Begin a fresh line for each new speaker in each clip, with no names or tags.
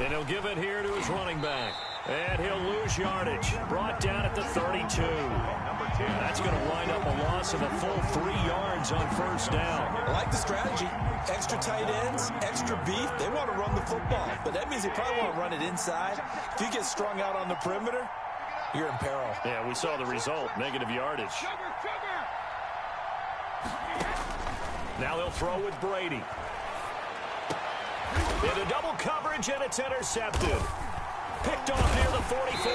And he'll give it here to his running back. And he'll lose yardage. Brought down at the 32. That's going to wind up a loss of a full 3 yards on first down.
I like the strategy. Extra tight ends, extra beef. They want to run the football, but that means they probably want to run it inside. If you get strung out on the perimeter, you're in peril.
Yeah, we saw the result, negative yardage. Now they'll throw with Brady. Into double coverage, and it's intercepted. Picked off near the 44.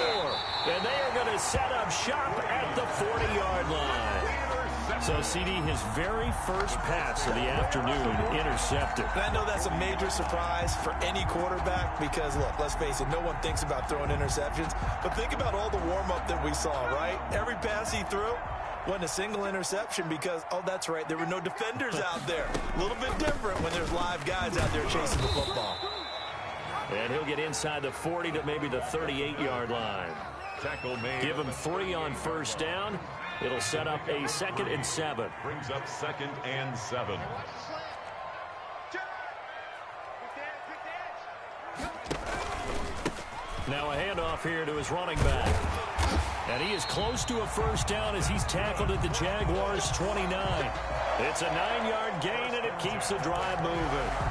And they are going to set up shop at the 40-yard line. So, CD, his very first pass of the afternoon intercepted.
And I know that's a major surprise for any quarterback because, look, let's face it, no one thinks about throwing interceptions. But think about all the warm-up that we saw, right? Every pass he threw wasn't a single interception because, oh, that's right, there were no defenders out there. A little bit different when there's live guys out there chasing the football.
And he'll get inside the 40 to maybe the 38-yard line.
Tackle made.
Give him 3 on first down. It'll set up a 2nd and 7.
Brings up 2nd and 7.
Now a handoff here to his running back. And he is close to a first down as he's tackled at the Jaguars' 29. It's a 9-yard gain, and it keeps the drive moving.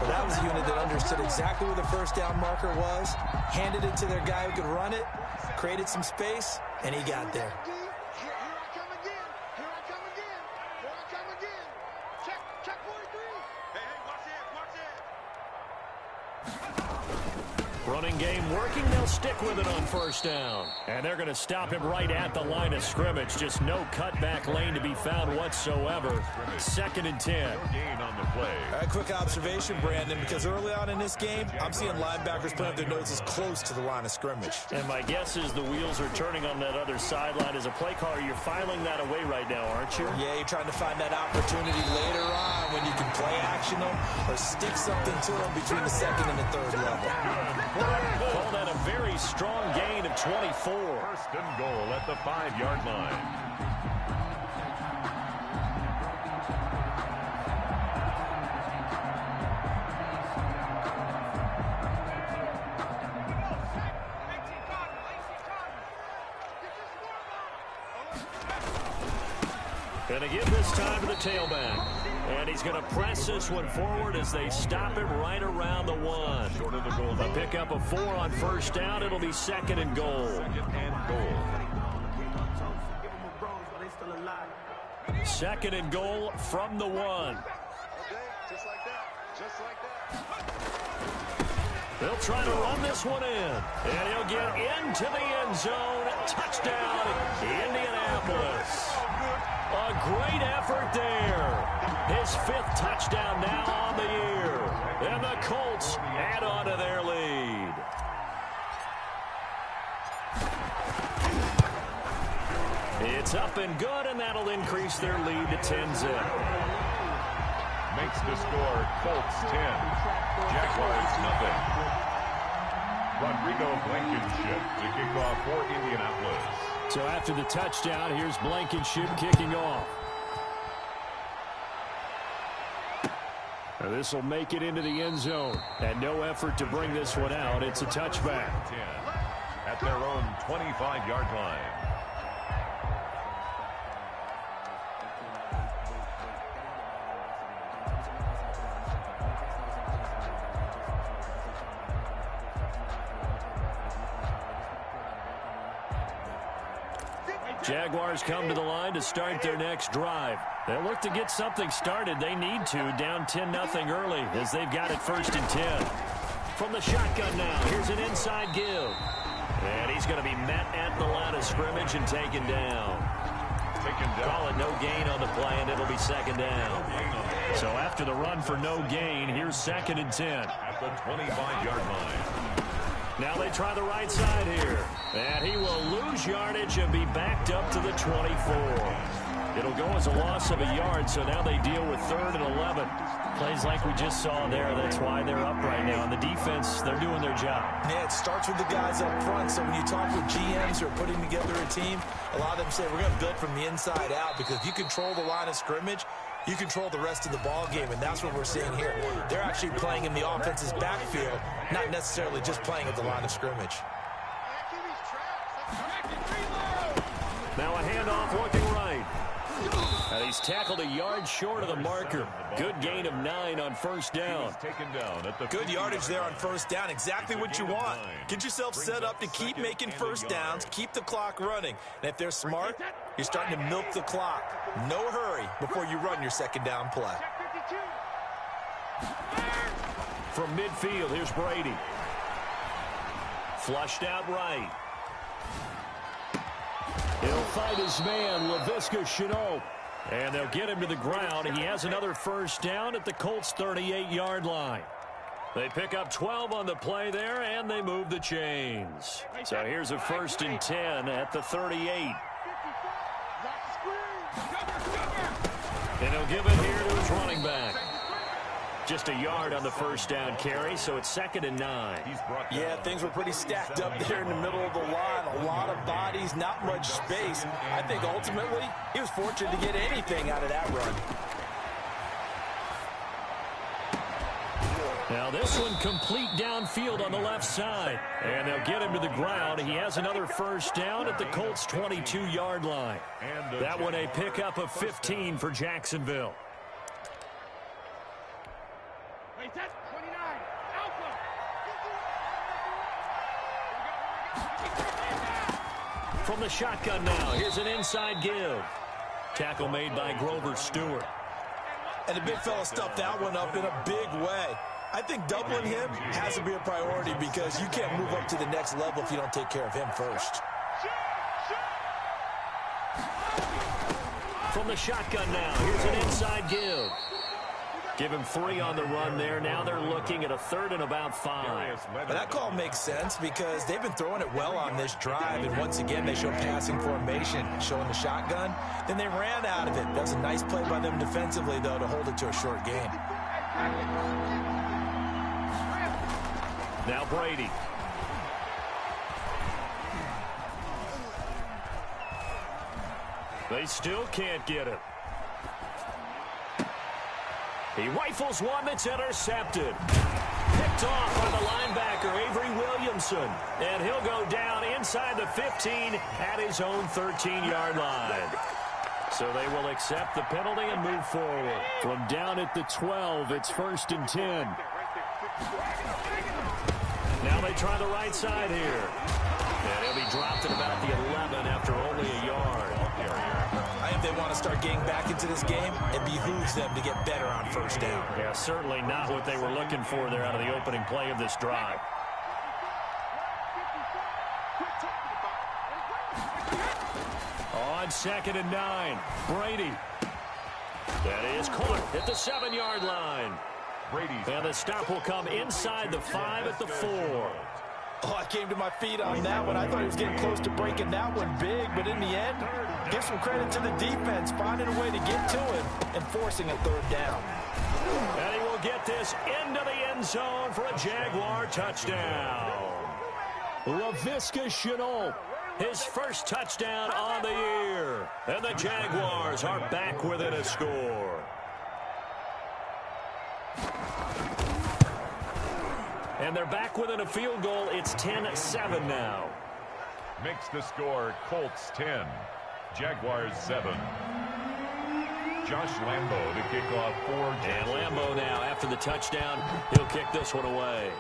Well, that was a unit that understood exactly where the first down marker was, handed it to their guy who could run it, created some space, and he got there.
Running game working. They'll stick with it on first down. And they're going to stop him right at the line of scrimmage. Just no cutback lane to be found whatsoever. 2nd and 10.
Gain on the play.
All right, quick observation, Brandon, because early on in this game, I'm seeing linebackers putting up their noses close to the line of scrimmage.
And my guess is the wheels are turning on that other sideline. As a play caller, you're filing that away right now, aren't you?
Yeah, you're trying to find that opportunity later on when you can play action them or stick something to them between the 2nd and the 3rd level.
Call that a very strong gain of 24.
First and goal at the 5-yard line.
Going to give this time to the tailback. And he's going to press this one forward as they stop him right around the 1.
Short of the goal.
A pickup of 4 on first down. It'll be 2nd and goal.
2nd and goal.
2nd and goal from the 1.
Just like that.
They'll try to run this one in. And he'll get into the end zone. Touchdown, Indianapolis. A great effort there. His 5th touchdown now on the year. And the Colts add on to their lead. It's up and good, and that'll increase their lead to 10-zip.
Makes the score Colts 10. Jaguars nothing. Rodrigo Blankenship to kick off for Indianapolis.
So after the touchdown, here's Blankenship kicking off. Now this will make it into the end zone. And no effort to bring this one out. It's a touchback.
10 at their own 25-yard line.
Jaguars come to the line to start their next drive. They'll look to get something started. They need to, down 10-0 early as they've got it 1st and 10. From the shotgun now, here's an inside give. And he's going to be met at the line of scrimmage and taken down. Call it no gain on the play, and it'll be 2nd down. So after the run for no gain, here's 2nd and 10.
At the 25-yard line.
Now they try the right side here. And he will lose yardage and be backed up to the 24. It'll go as a loss of a yard, so now they deal with 3rd and 11. Plays like we just saw there. That's why they're up right now. And the defense, they're doing their job.
Yeah, it starts with the guys up front. So when you talk with GMs who are putting together a team, a lot of them say we're going to build from the inside out because if you control the line of scrimmage, you control the rest of the ball game, and that's what we're seeing here. They're actually playing in the offense's backfield, not necessarily just playing at the line of scrimmage.
Now a handoff looking right. And he's tackled a yard short of the marker. Good gain of 9 on first down.
Good yardage there on first down. Exactly what you want. Get yourself set up to keep making first downs, keep the clock running. And if they're smart, you're starting to milk the clock. No hurry before you run your second down play.
From midfield, here's Brady. Flushed out right. He'll fight his man, Laviska Shenault. And they'll get him to the ground. He has another first down at the Colts' 38-yard line. They pick up 12 on the play there, and they move the chains. So here's a 1st and 10 at the 38. And he'll give it here to his running back. Just a yard on the first down carry, so it's 2nd and 9.
Yeah, things were pretty stacked up there in the middle of the line. A lot of bodies, not much space. I think ultimately he was fortunate to get anything out of that run.
Now this one complete downfield on the left side. And they'll get him to the ground. He has another first down at the Colts' 22-yard line. That one a pickup of 15 for Jacksonville. From the shotgun now, here's an inside give. Tackle made by Grover Stewart.
And the big fella stuffed that one up in a big way. I think doubling him has to be a priority because you can't move up to the next level if you don't take care of him first.
From the shotgun now, here's an inside give. Give him 3 on the run there. Now they're looking at a 3rd and about 5.
But that call makes sense because they've been throwing it well on this drive. And once again, they show passing formation, showing the shotgun. Then they ran out of it. That was a nice play by them defensively, though, to hold it to a short gain.
Now Brady. They still can't get it. He rifles one that's intercepted. Picked off by the linebacker, Avery Williamson. And he'll go down inside the 15 at his own 13-yard line. So they will accept the penalty and move forward. From down at the 12, it's 1st and 10. Now they try the right side here. And he'll be dropped at about the 11 after only a yard.
I think they want to start getting back into this game. It behooves them to get better on first down.
Yeah, certainly not what they were looking for there out of the opening play of this drive. On 2nd and 9, Brady. That is caught at the 7-yard line. And the stop will come inside the 5 at the 4.
Oh, I came to my feet on that one. I thought he was getting close to breaking that one big, but in the end, give some credit to the defense, finding a way to get to him and forcing a 3rd down.
And he will get this into the end zone for a Jaguar touchdown. Laviska Shenault, his first touchdown on the year. And the Jaguars are back within a score. And they're back within a field goal. It's 10-7 now.
Makes the score Colts 10, Jaguars 7. Josh Lambo to kick off for
And Lambo now, after the touchdown, he'll kick this one away.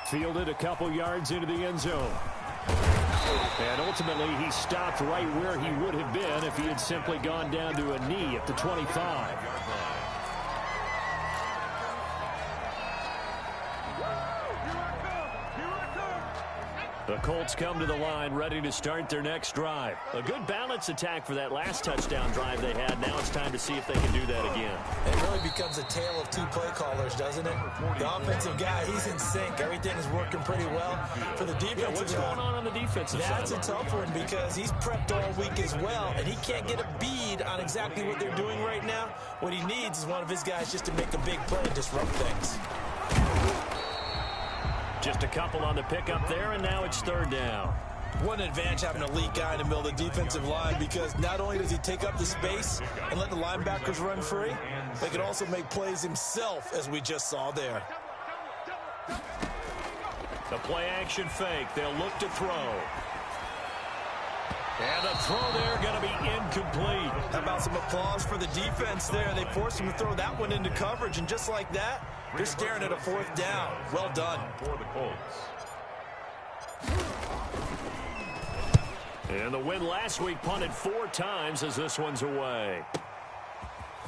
Fielded a couple yards into the end zone. And ultimately, he stopped right where he would have been if he had simply gone down to a knee at the 25. The Colts come to the line, ready to start their next drive. A good balance attack for that last touchdown drive they had. Now it's time to see if they can do that again.
It really becomes a tale of 2 play callers, doesn't it? The offensive guy, he's in sync. Everything is working pretty well. For the defensive
what's going on the defensive side?
That's a tough one because he's prepped all week as well, and he can't get a bead on exactly what they're doing right now. What he needs is one of his guys just to make a big play and disrupt things.
Just a couple on the pickup there, and now it's 3rd down.
What an advantage having an elite guy in the middle of the defensive line, because not only does he take up the space and let the linebackers run free, but he can also make plays himself, as we just saw there.
The play-action fake. They'll look to throw. And the throw there going to be incomplete.
How about some applause for the defense there? They forced him to throw that one into coverage, and just like that, they're staring at a 4th down. Well done.
For the Colts.
And the win last week punted 4 times as this one's away.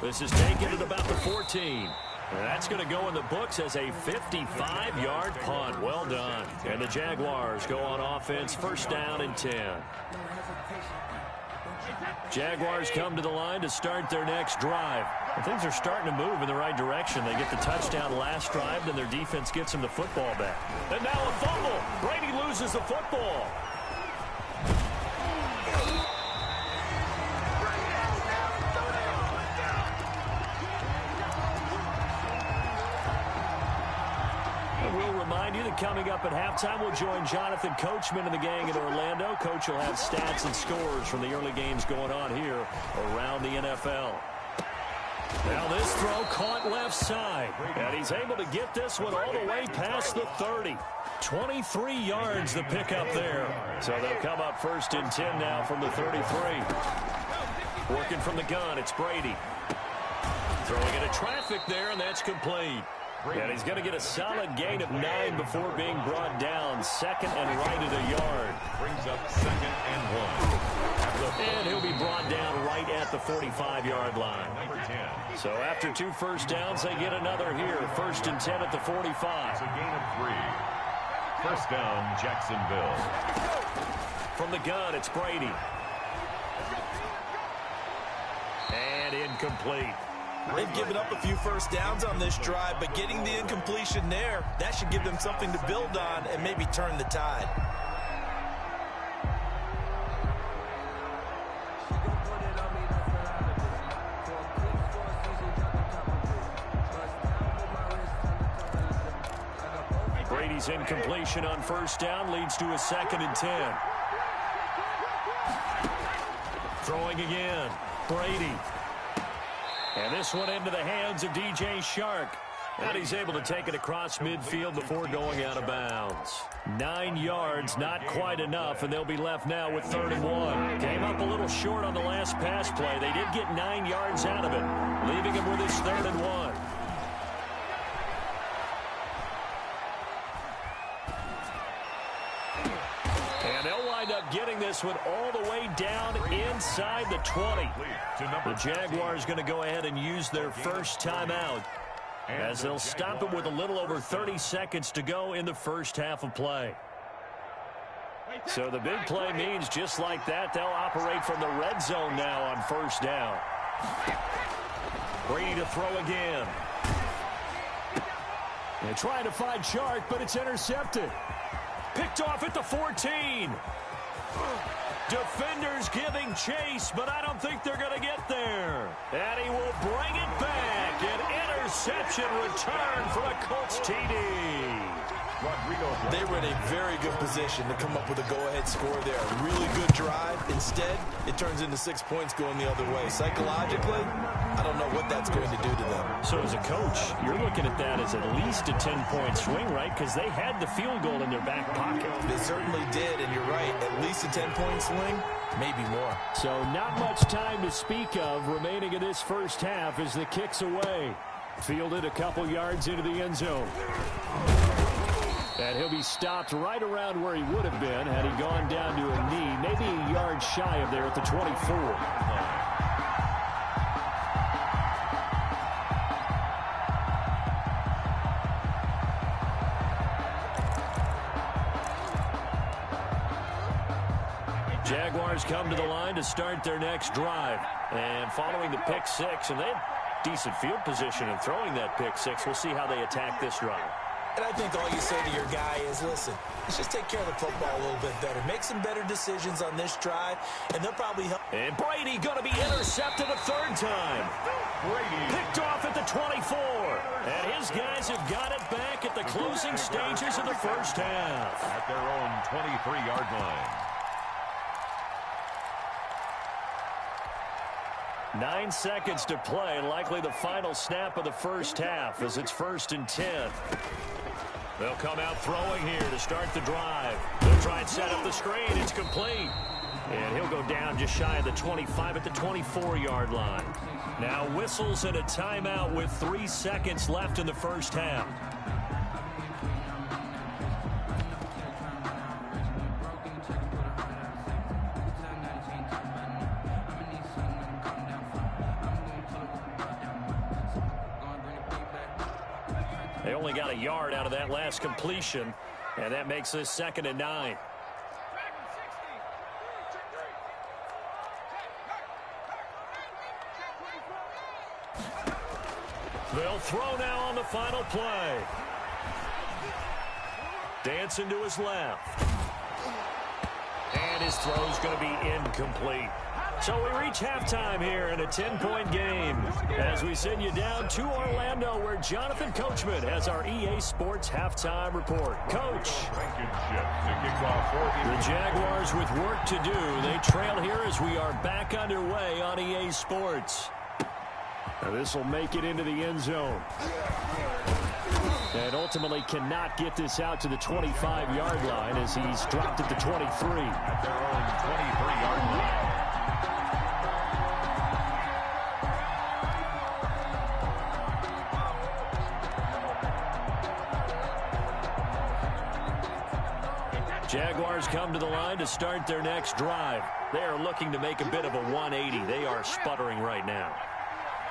This is taken at about the 14. And that's going to go in the books as a 55-yard punt. Well done. And the Jaguars go on offense, 1st down and 10. Jaguars come to the line to start their next drive. And things are starting to move in the right direction. They get the touchdown last drive, then their defense gets them the football back. And now a fumble. Brady loses the football. Coming up at halftime, we'll join Jonathan Coachman and the gang in Orlando. Coach will have stats and scores from the early games going on here around the NFL. Now this throw caught left side, and he's able to get this one all the way past the 30. 23 yards the pickup there. So they'll come up 1st and 10 now from the 33. Working from the gun, it's Brady. Throwing into traffic there, and that's complete. And he's going to get a solid gain of 9 before being brought down. 2nd and right at a yard.
Brings up 2nd and 1.
And he'll be brought down right at the 45-yard line.
Number 10.
So after 2 first downs, they get another here. 1st and 10 at the 45.
It's a gain of 3. 1st down, Jacksonville.
From the gun, it's Brady. And incomplete.
They've given up a few first downs on this drive, but getting the incompletion there, that should give them something to build on and maybe turn the tide.
Brady's incompletion on 1st down leads to a 2nd and 10. Throwing again. Brady. And this one into the hands of DJ Shark. And he's able to take it across midfield before going out of bounds. 9 yards, not quite enough, and they'll be left now with 3rd and 1. Came up a little short on the last pass play. They did get 9 yards out of it, leaving him with his 3rd and 1. And they'll wind up getting this one all the way down inside the 20. The Jaguars going to go ahead and use their first timeout, as they'll stop it with a little over 30 seconds to go in the first half of play. So the big play means just like that, they'll operate from the red zone now on 1st down. Brady to throw again. They're trying to find Shark, but it's intercepted. Picked off at the 14. Defenders giving chase, but I don't think they're going to get there. And he will bring it back. An interception return for a Colts TD.
They were in a very good position to come up with a go-ahead score there. A really good drive. Instead, it turns into 6 points going the other way. Psychologically, I don't know what that's going to do to them.
So as a coach, you're looking at that as at least a 10-point swing, right? Because they had the field goal in their back pocket.
They certainly did, and you're right. At least a 10-point swing, maybe more.
So not much time to speak of remaining in this first half as the kick's away. Fielded a couple yards into the end zone. And he'll be stopped right around where he would have been had he gone down to a knee, maybe a yard shy of there at the 24. Jaguars come to the line to start their next drive. And following the pick six, and they have decent field position in throwing that pick six. We'll see how they attack this drive.
And I think all you say to your guy is, listen, let's just take care of the football a little bit better. Make some better decisions on this drive, and they'll probably help.
And Brady going to be intercepted a 3rd time. Brady picked off at the 24. And his guys have got it back at the closing stages of the first half.
At their own 23-yard line.
9 seconds to play, likely the final snap of the first half as it's 1st and 10. They'll come out throwing here to start the drive. They'll try and set up the screen. It's complete. And he'll go down just shy of the 25 at the 24-yard line. Now whistles and a timeout with 3 seconds left in the first half. They only got a yard out of that last completion, and that makes this 2nd and 9. They'll throw now on the final play. Dancing to his left. And his throw's going to be incomplete. So we reach halftime here in a 10-point game as we send you down to Orlando where Jonathan Coachman has our EA Sports halftime report. Coach. The Jaguars with work to do. They trail here as we are back underway on EA Sports. Now this will make it into the end zone. And ultimately cannot get this out to the 25-yard line as he's dropped at the 23.
At their own 23-yard line.
Jaguars come to the line to start their next drive. They are looking to make a bit of a 180. They are sputtering right now.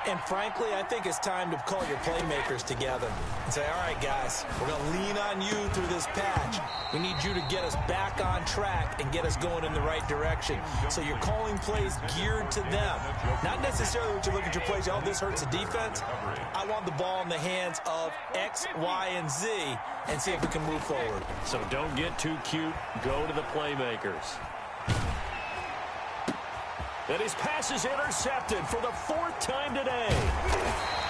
And frankly, I think it's time to call your playmakers together and say, all right, guys, we're going to lean on you through this patch. We need you to get us back on track and get us going in the right direction. So you're calling plays geared to them. Not necessarily what you look at your plays, oh, this hurts the defense. I want the ball in the hands of X, Y, and Z and see if we can move forward.
So don't get too cute. Go to the playmakers. And his pass is intercepted for the 4th time today.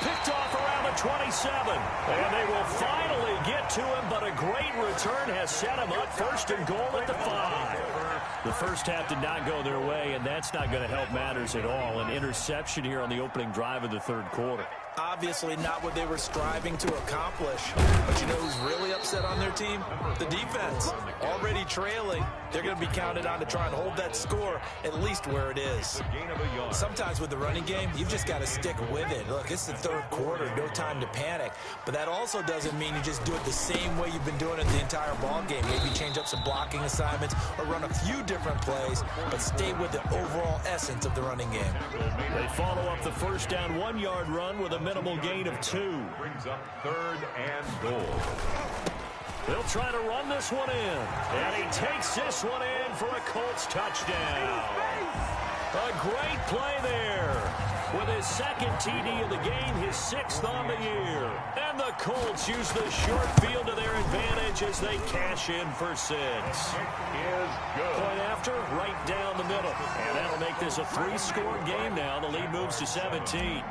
Picked off around the 27. And they will finally get to him, but a great return has set him up 1st and goal at the 5. The first half did not go their way, and that's not going to help matters at all. An interception here on the opening drive of the 3rd quarter.
Obviously not what they were striving to accomplish. But you know who's really upset on their team? The defense. Already trailing. They're going to be counted on to try and hold that score at least where it is. Sometimes with the running game, you've just got to stick with it. Look, it's the 3rd quarter. No time to panic. But that also doesn't mean you just do it the same way you've been doing it the entire ball game. Maybe change up some blocking assignments or run a few different plays, but stay with the overall essence of the running game.
They follow up the 1st down 1-yard run with a minimal gain of 2.
Brings up 3rd and goal.
They'll try to run this one in. And he takes this one in for a Colts touchdown. A great play there. With his 2nd TD of the game, his 6th on the year. And the Colts use the short field to their advantage as they cash in for 6.
Is good.
Point after, right down the middle. And that'll make this a 3-score game now. The lead moves to 17.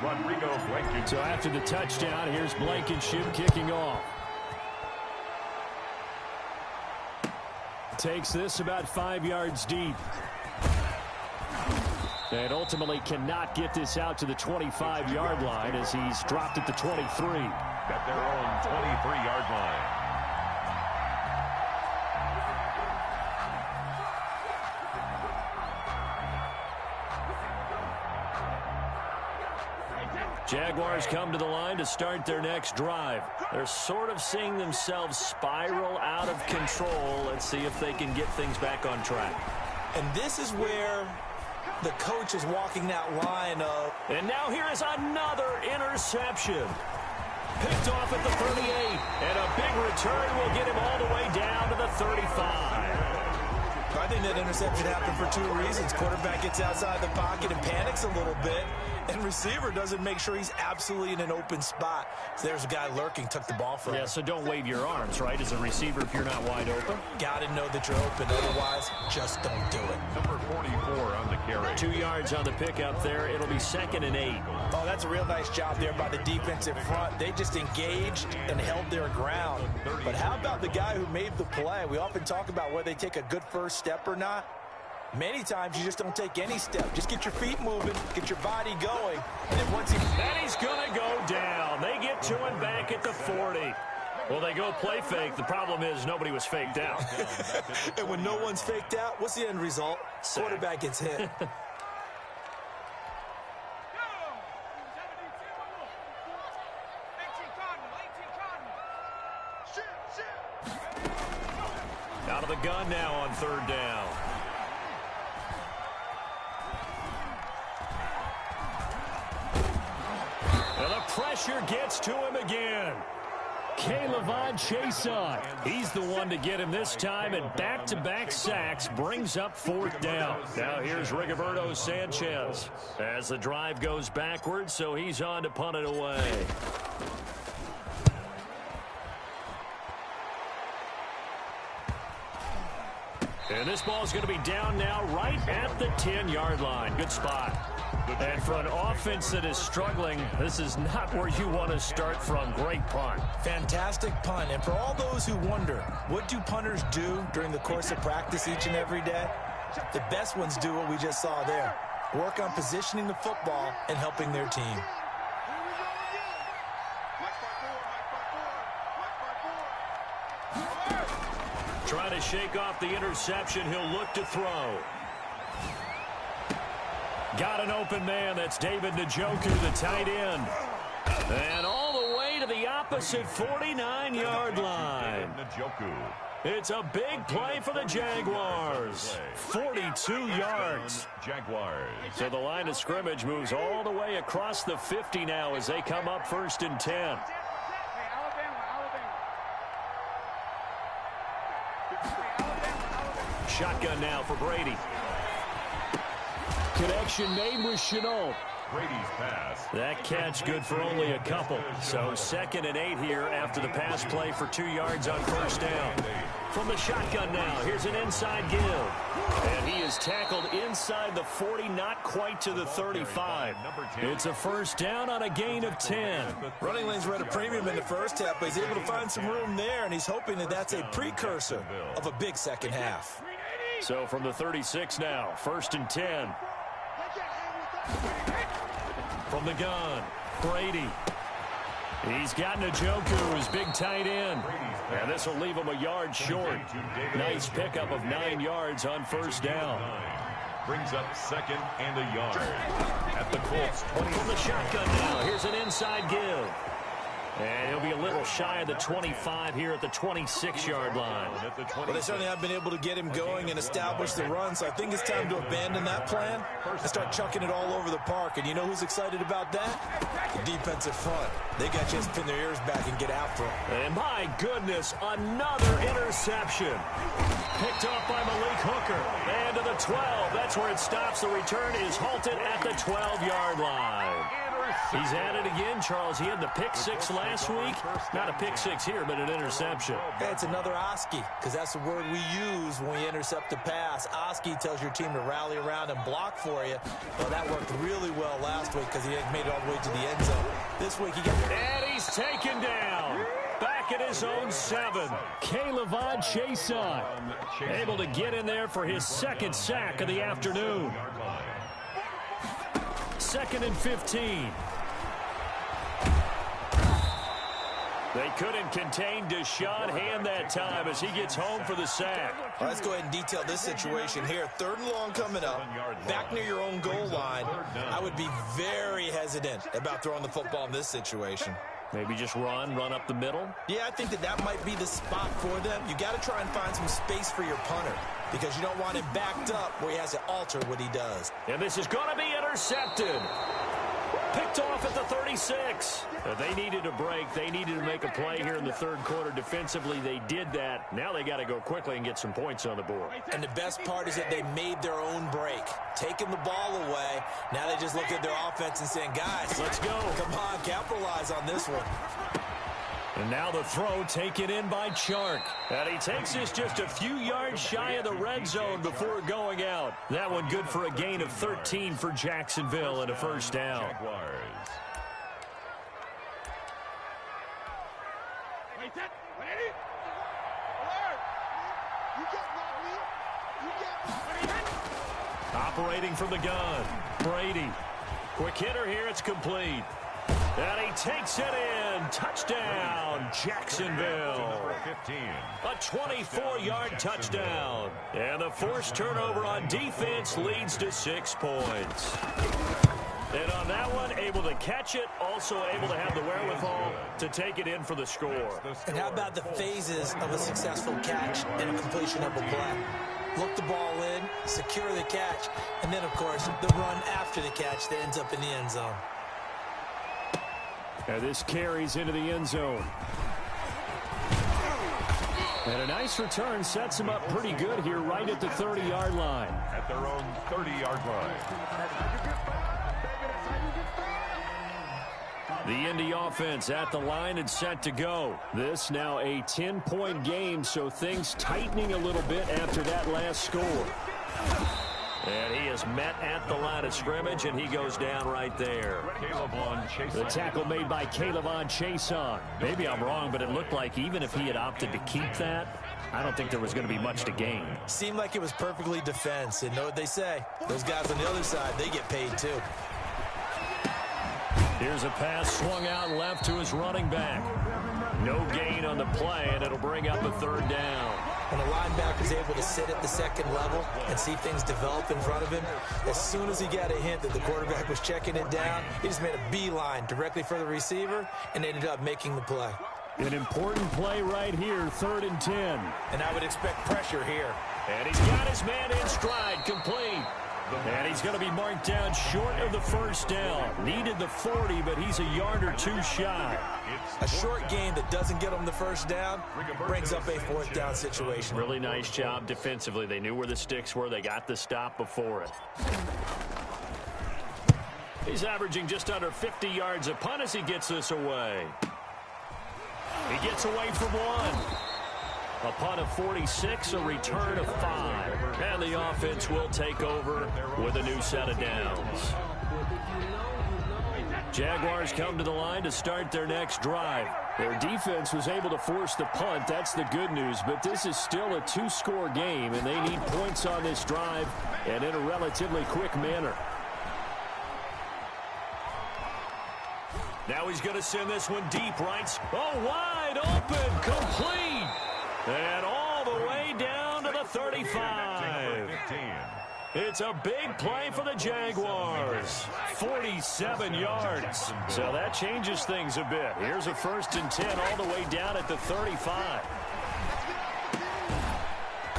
Rodrigo Blankenship.
So after the touchdown, here's Blankenship kicking off. Takes this about 5 yards deep. And ultimately cannot get this out to the 25-yard line as he's dropped at the 23.
At their own 23-yard line.
Jaguars come to the line to start their next drive. They're sort of seeing themselves spiral out of control. Let's see if they can get things back on track.
And this is where the coach is walking that line of...
And now here is another interception. Picked off at the 38. And a big return will get him all the way down to the 35.
I think that interception happened for 2 reasons. Quarterback gets outside the pocket and panics a little bit, and receiver doesn't make sure he's absolutely in an open spot. So there's a guy lurking, took the ball from him.
Yeah, so don't wave your arms, right, as a receiver if you're not wide open.
Got to know that you're open. Otherwise, just don't do it.
Number 44 on the carry.
2 yards on the pickup there. It'll be 2nd and 8.
Oh, that's a real nice job there by the defensive front. They just engaged and held their ground. But how about the guy who made the play? We often talk about whether they take a good first step or not. Many times you just don't take any step. Just get your feet moving, get your body going, and then once you...
And he's going to go down. They get to him back at the 40. Well, they go play fake. The problem is nobody was faked out.
And when no one's faked out, what's the end result? Quarterback gets hit.
Out of the gun now on third down. And the pressure gets to him again. Caleb Chason. He's the one to get him this time, and back-to-back sacks brings up fourth down. Now here's Rigoberto Sanchez as the drive goes backwards, so he's on to punt it away. And this ball's going to be down now right at the 10-yard line. Good spot. And for an offense that is struggling, this is not where you want to start from. Great punt.
Fantastic punt. And for all those who wonder, what do punters do during the course of practice each and every day? The best ones do what we just saw there. Work on positioning the football and helping their team.
Trying to shake off the interception. He'll look to throw. Got an open man. That's David Njoku, the tight end. And all the way to the opposite 49-yard line. It's a big play for the Jaguars. 42 yards.
Jaguars.
So the line of scrimmage moves all the way across the 50 now as they come up first and 10. Shotgun now for Brady. Connection made with Chenault.
Brady's pass.
That catch good for only a couple. So 2nd and 8 here after the pass play for 2 yards on first down. From the shotgun now, here's an inside give. And he is tackled inside the 40, not quite to the 35. It's a first down on a gain of 10.
Running lanes were at a premium in the first half, but he's able to find some room there, and he's hoping that that's a precursor of a big second half.
So from the 36 now, 1st and 10. From the gun, Brady. He's got Njoku, his big tight end. And this will leave him a yard short. Nice pickup of 9 yards on first down.
Brings up 2nd and a yard. At the Colts 20.
From the shotgun now, here's an inside give. And he'll be a little shy of the 25 here at the 26-yard line.
Well, they certainly have been able to get him going and establish the run, so I think it's time to abandon that plan and start chucking it all over the park. And you know who's excited about that? The defensive front. They got to just pin their ears back and get after him.
And my goodness, another interception. Picked off by Malik Hooker. And to the 12. That's where it stops. The return is halted at the 12-yard line. He's at it again, Charles. He had the pick 6 last week. Not a pick 6 here, but an interception.
Yeah, it's another Oski, because that's the word we use when we intercept a pass. Oski tells your team to rally around and block for you. Well, that worked really well last week because he made it all the way to the end zone. This week he got...
And he's taken down. Back at his own 7. Caleb Chason able to get in there for his 2nd sack of the afternoon. 2nd and 15. They couldn't contain Deshaun Hand that time as he gets home for the sack.
All right, let's go ahead and detail this situation here. 3rd and long coming up, back near your own goal line. I would be very hesitant about throwing the football in this situation.
Maybe just run up the middle?
Yeah, I think that might be the spot for them. You got to try and find some space for your punter because you don't want him backed up where he has to alter what he does.
And this is going to be intercepted. Picked off at the 36. They needed a break. They needed to make a play here in the 3rd quarter. Defensively, they did that. Now they got to go quickly and get some points on the board.
And the best part is that they made their own break. Taking the ball away. Now they just look at their offense and saying, guys,
let's go.
Come on, capitalize on this one.
And now the throw taken in by Chark. And he takes this just a few yards shy of the red zone before going out. That one good for a gain of 13 for Jacksonville and a first down. Operating from the gun, Brady. Quick hitter here, it's complete. And he takes it in. Touchdown, Jacksonville. A 24-yard touchdown. And the forced turnover on defense leads to 6 points. And on that one, able to catch it, also able to have the wherewithal to take it in for the score.
And how about the phases of a successful catch and a completion of a play? Look the ball in, secure the catch, and then, of course, the run after the catch that ends up in the end zone.
And this carries into the end zone. And a nice return sets him up pretty good here right at the 30-yard line.
At their own 30-yard line.
The Indy offense at the line and set to go. This now a 10-point game, so things tightening a little bit after that last score. And he is met at the line of scrimmage, and he goes down right there. The tackle made by Caleb Chason. Maybe I'm wrong, but it looked like even if he had opted to keep that, I don't think there was going to be much to gain.
Seemed like it was perfectly defense. And know what they say? Those guys on the other side, they get paid too.
Here's a pass swung out left to his running back. No gain on the play, and it'll bring up a 3rd down.
When a linebacker is able to sit at the second level and see things develop in front of him, as soon as he got a hint that the quarterback was checking it down, he just made a beeline directly for the receiver and ended up making the play.
An important play right here, 3rd and 10.
And I would expect pressure here.
And he's got his man in stride, complete. And he's going to be marked down short of the 1st down. Needed the 40, but he's a yard or 2 shy.
A short gain that doesn't get him the 1st down brings up a 4th down situation.
Really nice job defensively. They knew where the sticks were. They got the stop before it. He's averaging just under 50 yards a punt as he gets this away. He gets away from 1. A punt of 46, a return of 5. And the offense will take over with a new set of downs. Jaguars come to the line to start their next drive. Their defense was able to force the punt. That's the good news. But this is still a 2-score game, and they need points on this drive and in a relatively quick manner. Now he's going to send this one deep, right? Oh, wide open, complete. And all the way down to the 35. It's a big play for the Jaguars. 47 yards. So that changes things a bit. Here's a 1st and 10 all the way down at the 35.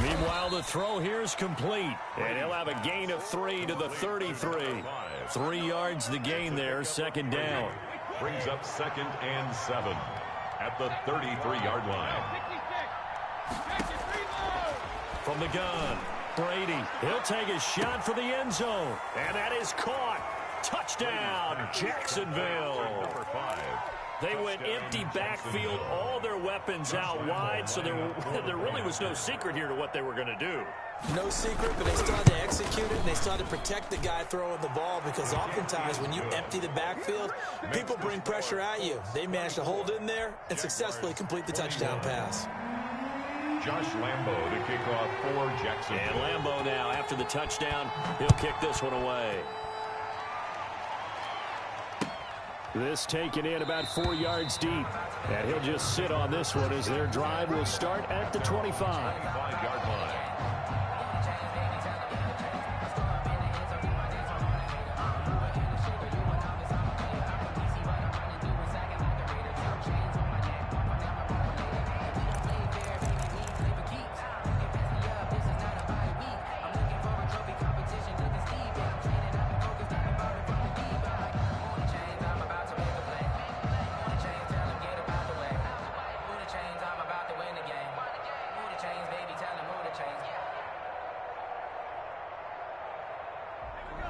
Meanwhile, the throw here is complete. And he'll have a gain of 3 to the 33. 3 yards the gain there, 2nd down.
Brings up 2nd and 7 at the 33-yard line.
From the gun, Brady. He'll take a shot for the end zone. And that is caught. Touchdown, Jacksonville.
Number 5.
They went empty backfield, all their weapons out wide, so there really was no secret here to what they were going to do.
No secret, but they started to execute it, and they started to protect the guy throwing the ball, because oftentimes when you empty the backfield, people bring pressure at you. They managed to hold in there and successfully complete the touchdown pass.
Josh Lambo to kick off for Jacksonville.
And Lambo now, after the touchdown, he'll kick this one away. This taken in about 4 yards deep. And he'll just sit on this one as their drive will start at the 25.
5-yard line.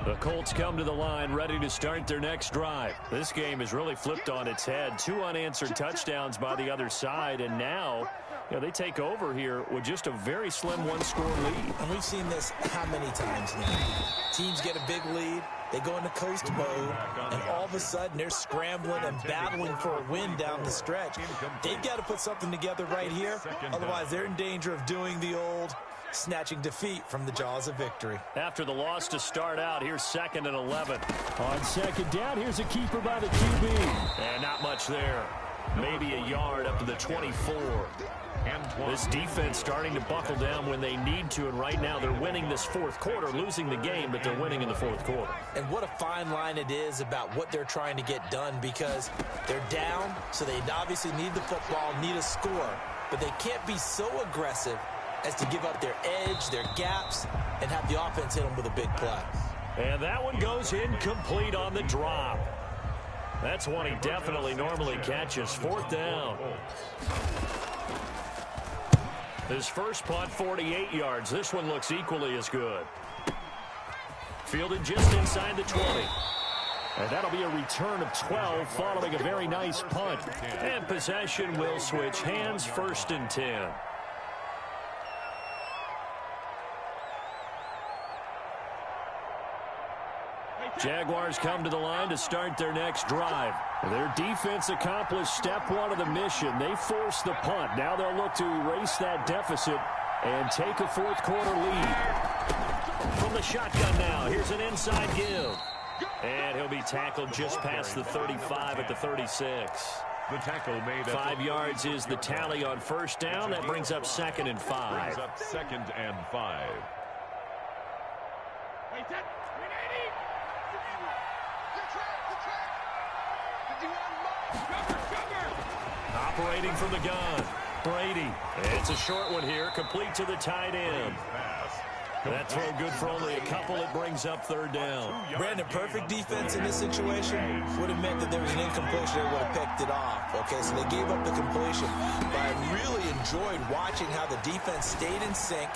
The Colts come to the line ready to start their next drive. This game is really flipped on its head. 2 unanswered touchdowns by the other side, and now they take over here with just a very slim 1-score lead.
And we've seen this how many times now? Teams get a big lead, they go into coast mode, and all of a sudden they're scrambling and battling for a win down the stretch. They've got to put something together right here, otherwise they're in danger of doing the old snatching defeat from the jaws of victory.
After the loss to start out, here's 2nd and 11.
On second down, here's a keeper by the QB.
And not much there. Maybe a yard up to the 24. This defense starting to buckle down when they need to, and right now they're winning this fourth quarter, losing the game, but they're winning in the fourth quarter.
And what a fine line it is about what they're trying to get done, because they're down, so they obviously need the football, need a score, but they can't be so aggressive as to give up their edge, their gaps, and have the offense hit them with a big play.
And that one goes incomplete on the drop. That's one he definitely normally catches. 4th down. His first punt, 48 yards. This one looks equally as good. Fielded just inside the 20. And that'll be a return of 12 following a very nice punt. And possession will switch hands, 1st and 10. Jaguars come to the line to start their next drive. Their defense accomplished step 1 of the mission. They forced the punt. Now they'll look to erase that deficit and take a fourth quarter lead. From the shotgun now, here's an inside give. And he'll be tackled just past the 35 at the 36.
The tackle made
5 yards is the tally on 1st down. That brings up 2nd and 5.
Brings up 2nd and 5.
Operating from the gun, Brady. It's a short one here, complete to the tight end. That throw good for only a couple. It brings up 3rd down.
Brandon, perfect defense in this situation would have meant that there was an incompletion. They would have picked it off. Okay, so they gave up the completion. But I really enjoyed watching how the defense stayed in sync,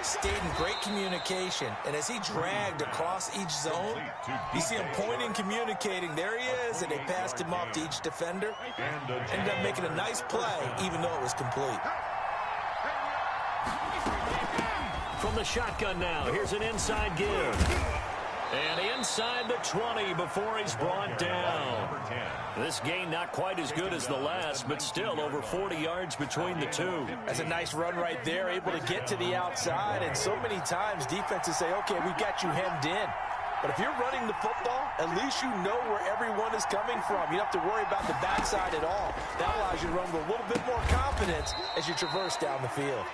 stayed in great communication, and as he dragged across each zone, you see him pointing, communicating. There he is, and they passed him off to each defender. Ended up making a nice play, even though it was complete.
From the shotgun now, here's an inside give. And inside the 20 before he's brought down. This gain not quite as good as the last, but still over 40 yards between the two.
That's a nice run right there, able to get to the outside. And so many times defenses say, okay, we got you hemmed in. But if you're running the football, at least you know where everyone is coming from. You don't have to worry about the backside at all. That allows you to run with a little bit more confidence as you traverse down the field.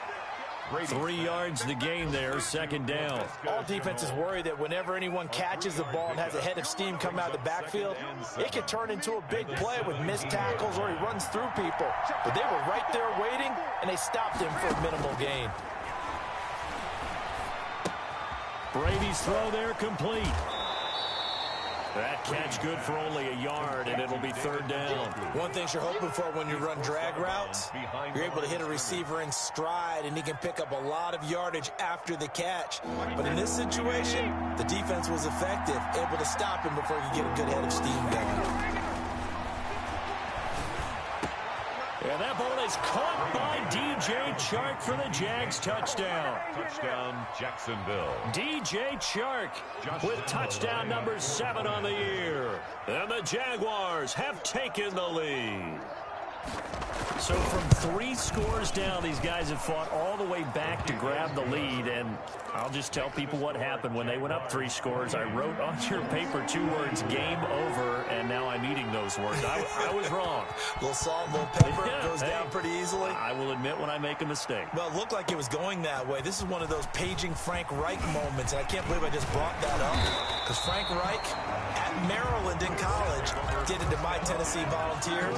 3 yards the gain there, 2nd down.
All defenses worry that whenever anyone catches the ball and has a head of steam come out of the backfield, it can turn into a big play with missed tackles or he runs through people. But they were right there waiting, and they stopped him for a minimal gain.
Brady's throw there complete. That catch good for only a yard, and it'll be 3rd down.
One thing you're hoping for when you run drag routes, you're able to hit a receiver in stride, and he can pick up a lot of yardage after the catch. But in this situation, the defense was effective, able to stop him before he could get a good head of steam going.
And that ball is caught by DJ Chark for the Jags touchdown.
Touchdown, Jacksonville.
DJ Chark with touchdown number 7 on the year. And the Jaguars have taken the lead. So from 3 scores down, these guys have fought all the way back to grab the lead. And I'll just tell people what happened when they went up 3 scores. I wrote on your paper 2 words, game over, and now I'm eating those words. I was wrong.
A little salt, a little pepper, goes down pretty easily.
I will admit when I make a mistake.
Well, it looked like it was going that way. This is one of those paging Frank Reich moments, and I can't believe I just brought that up. Because Frank Reich at Maryland in college did it to my Tennessee Volunteers,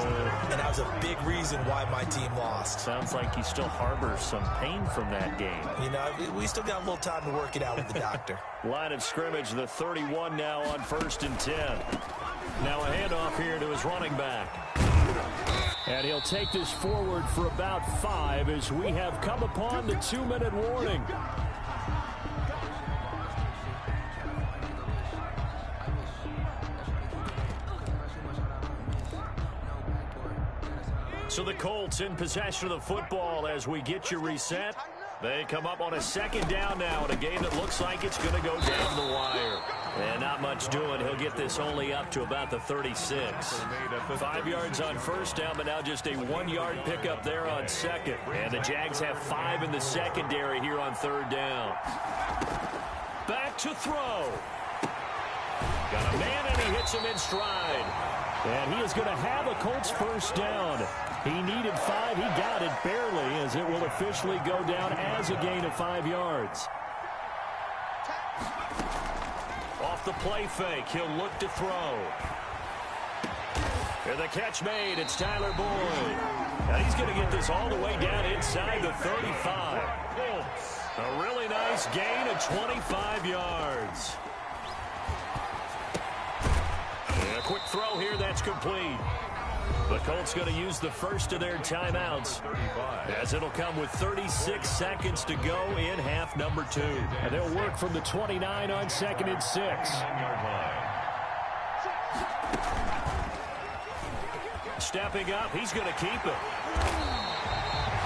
and that was a big reason why my team lost.
Sounds like he still harbors some pain from that game.
You know, we still got a little time to work it out with the doctor.
Line of scrimmage, the 31 now on 1st and 10. Now a handoff here to his running back. And he'll take this forward for about 5 as we have come upon the 2-minute warning. So the Colts in possession of the football as we get you reset. They come up on a second down now in a game that looks like it's going to go down the wire. And not much doing. He'll get this only up to about the 36. 5 yards on first down, but now just a 1-yard pickup there on second. And the Jags have 5 in the secondary here on third down. Back to throw. Got a man, and he hits him in stride.
And he is going to have a Colts first down. He needed 5. He got it barely, as it will officially go down as a gain of 5 yards.
Off the play fake, he'll look to throw. And the catch made, it's Tyler Boyd. And he's going to get this all the way down inside the 35. A really nice gain of 25 yards. And a quick throw here, that's complete. The Colts going to use the first of their timeouts, as it'll come with 36 seconds to go in half number 2.
And they'll work from the 29 on 2nd and 6.
Stepping up, he's going to keep it.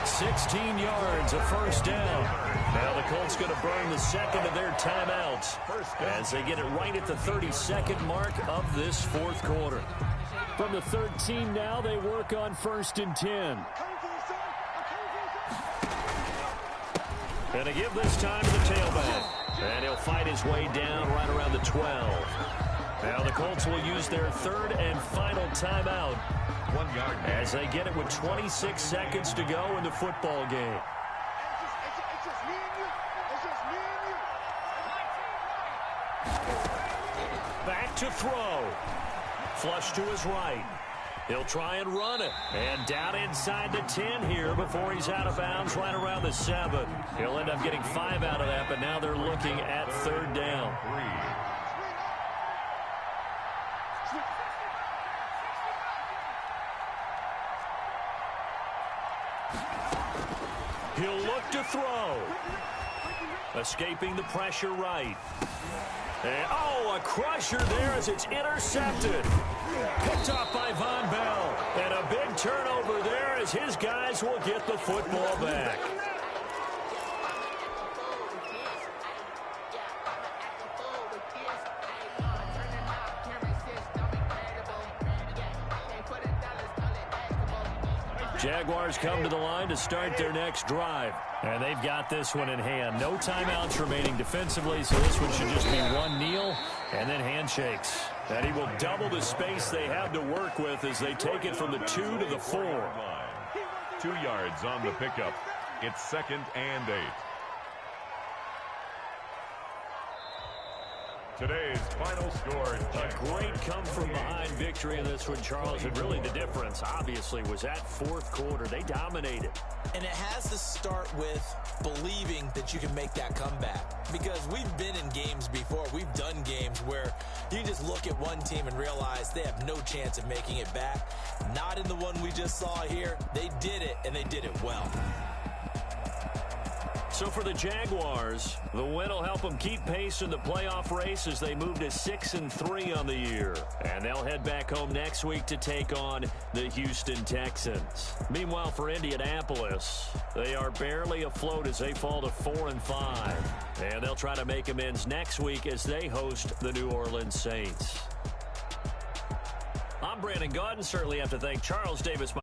16 yards, a first down. Now the Colts going to burn the second of their timeouts as they get it right at the 32nd mark of this fourth quarter.
From the 13 now, they work on 1st and 10.
And to give this time to the tailback. And he'll fight his way down right around the 12. Now the Colts will use their third and final timeout
1 yard
as they get it with 26 seconds to go in the football game. Back to throw. Flush to his right. He'll try and run it. And down inside the 10 here before he's out of bounds right around the 7. He'll end up getting 5 out of that, but now they're looking at third down. He'll look to throw. Escaping the pressure right. And, oh, a crusher there as it's intercepted. Picked off by Von Bell. And a big turnover there as his guys will get the football back. Jaguars come to the line to start their next drive. And they've got this one in hand. No timeouts remaining defensively, so this one should just be one kneel and then handshakes. And he will double the space they have to work with as they take it from the 2 to the 4.
2 yards on the pickup. It's 2nd and 8. Today's final score.
A great come-from-behind victory in this one, Charles. And really the difference, obviously, was that fourth quarter. They dominated.
And it has to start with believing that you can make that comeback. Because we've been in games before. We've done games where you just look at one team and realize they have no chance of making it back. Not in the one we just saw here. They did it, and they did it well.
So for the Jaguars, the win will help them keep pace in the playoff race as they move to 6-3 on the year. And they'll head back home next week to take on the Houston Texans. Meanwhile, for Indianapolis, they are barely afloat as they fall to 4-5. And they'll try to make amends next week as they host the New Orleans Saints. I'm Brandon Gaudin. Certainly have to thank Charles Davis.